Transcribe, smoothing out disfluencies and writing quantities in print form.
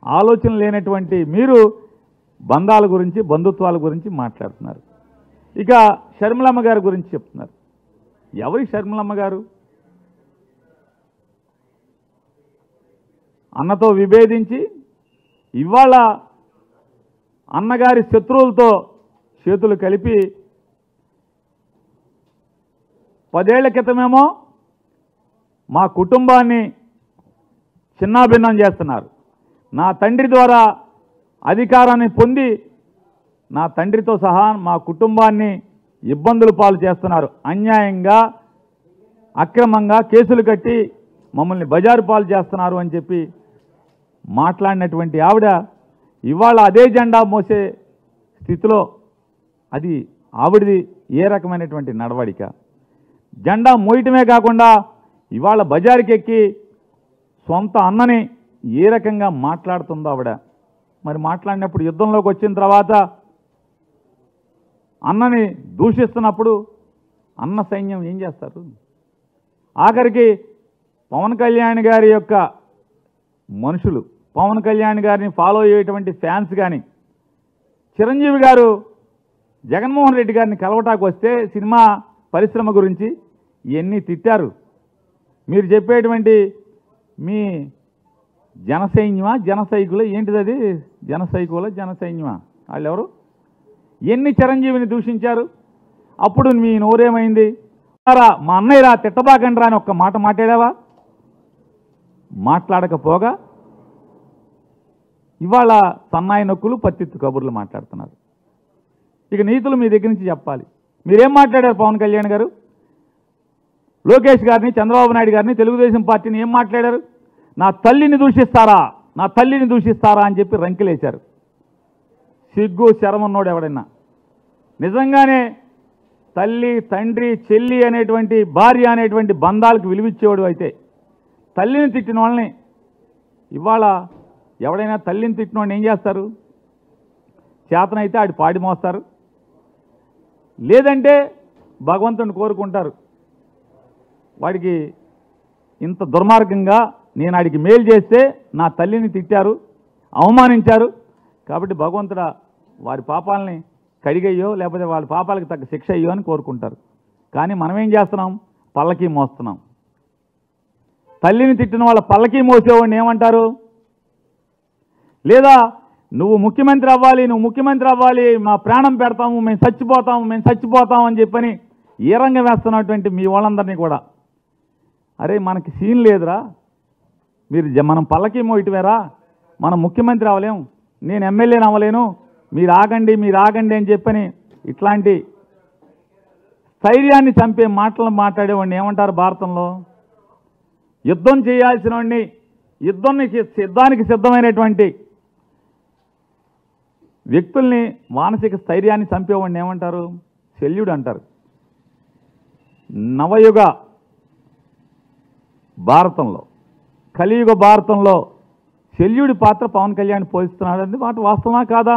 ఆలోచన లేనటువంటి మీరు బంధాల గురించి బంధుత్వాల గురించి మాట్లాడుతున్నారు. ఇక షర్మిలమ్మ గారి గురించి చెప్తున్నారు. ఎవరి షర్మిలమ్మ గారు? అన్నతో విభేదించి ఇవాళ అన్నగారి శత్రువులతో చేతులు కలిపి 10 ఏళ్ల క్రితమేమో మా కుటుంబాన్ని చిన్నాభిన్నం చేస్తున్నారు. నా తండ్రి ద్వారా అధికారాన్ని పొంది నా తండ్రితో సహా మా కుటుంబాన్ని ఇబ్బందులు పాలు చేస్తున్నారు. అన్యాయంగా అక్రమంగా కేసులు కట్టి మమ్మల్ని బజారు పాలు చేస్తున్నారు అని చెప్పి మాట్లాడినటువంటి ఆవిడ ఇవాళ అదే జెండా మోసే స్థితిలో అది ఆవిడది ఏ రకమైనటువంటి నడవడిక? జెండా మోయటమే కాకుండా ఇవాళ బజారుకి ఎక్కి సొంత అన్నని ఏ రకంగా మాట్లాడుతుందో ఆవిడ. మరి మాట్లాడినప్పుడు యుద్ధంలోకి వచ్చిన తర్వాత అన్నని దూషిస్తున్నప్పుడు అన్న సైన్యం ఏం చేస్తారు? ఆఖరికి పవన్ కళ్యాణ్ గారి యొక్క మనుషులు, పవన్ కళ్యాణ్ గారిని ఫాలో అయ్యేటువంటి ఫ్యాన్స్ కానీ చిరంజీవి గారు జగన్మోహన్ రెడ్డి గారిని కలవటానికి వస్తే సినిమా పరిశ్రమ గురించి ఇవన్నీ తిట్టారు. మీరు చెప్పేటువంటి మీ జనసైన్యమా జనసైకులు ఏంటిది? అది జనసైకుల జనసైన్యమా? వాళ్ళు ఎవరు? ఎన్ని చిరంజీవిని దూషించారు? అప్పుడు మీ నోరేమైంది? మా అన్నయ్యరా తిట్టబాకండ్రా అని ఒక్క మాట మాట్లాడావా? మాట్లాడకపోగా ఇవాళ సన్నాయి నొక్కులు పత్తిత్తు కబుర్లు మాట్లాడుతున్నారు. ఇక నీతులు మీ దగ్గర నుంచి చెప్పాలి. మీరేం మాట్లాడారు? పవన్ కళ్యాణ్ గారు లోకేష్ గారిని, చంద్రబాబు నాయుడు గారిని, తెలుగుదేశం పార్టీని ఏం మాట్లాడారు? నా తల్లిని దూషిస్తారా, నా తల్లిని దూషిస్తారా అని చెప్పి రంకెలేశారు. సిగ్గు శరమన్నోడు ఎవడైనా నిజంగానే తల్లి, తండ్రి, చెల్లి అనేటువంటి భార్య అనేటువంటి బంధాలకు విలువిచ్చేవాడు అయితే తల్లిని తిట్టిన వాళ్ళని ఇవాళ ఎవడైనా తల్లిని తిట్టిన వాడిని ఏం చేస్తారు? చేతనైతే ఆడి పాడి మోస్తారు, లేదంటే భగవంతుని కోరుకుంటారు. వాడికి ఇంత దుర్మార్గంగా నేను ఆడికి మేలు చేస్తే నా తల్లిని తిట్టారు, అవమానించారు కాబట్టి భగవంతుడా వారి పాపాలని కడిగయ్యో లేకపోతే వాళ్ళ పాపాలకు తగ్గ శిక్ష అయ్యో అని కోరుకుంటారు. కానీ మనం ఏం చేస్తున్నాం? పల్లకీ మోస్తున్నాం. తల్లిని తిట్టిన వాళ్ళ పల్లకీ మోసేవాడిని ఏమంటారు? లేదా నువ్వు ముఖ్యమంత్రి అవ్వాలి, నువ్వు ముఖ్యమంత్రి అవ్వాలి, మా ప్రాణం పెడతాము, మేము చచ్చిపోతాము అని చెప్పని ఏ రంగం వేస్తున్నటువంటి మీ వాళ్ళందరినీ కూడా అరే మనకి సీన్ లేదురా, మనం పల్లకీ మోయటమేరా, మనం ముఖ్యమంత్రి అవ్వలేము, నేను ఎమ్మెల్యేని అవ్వలేను, మీరు ఆగండి అని చెప్పని ఇట్లాంటి స్థైర్యాన్ని చంపే మాటలు మాట్లాడేవాడిని ఏమంటారు భారతంలో? యుద్ధం చేయాల్సిన వాడిని, యుద్ధానికి సిద్ధమైనటువంటి వ్యక్తుల్ని మానసిక స్థైర్యాన్ని చంపేవాడిని ఏమంటారు? శల్యుడు అంటారు. నవయుగ భారతంలో, కలియుగ భారతంలో శల్యుడి పాత్ర పవన్ కళ్యాణ్ పోషిస్తున్నాడు. మాట వాస్తవమా కాదా?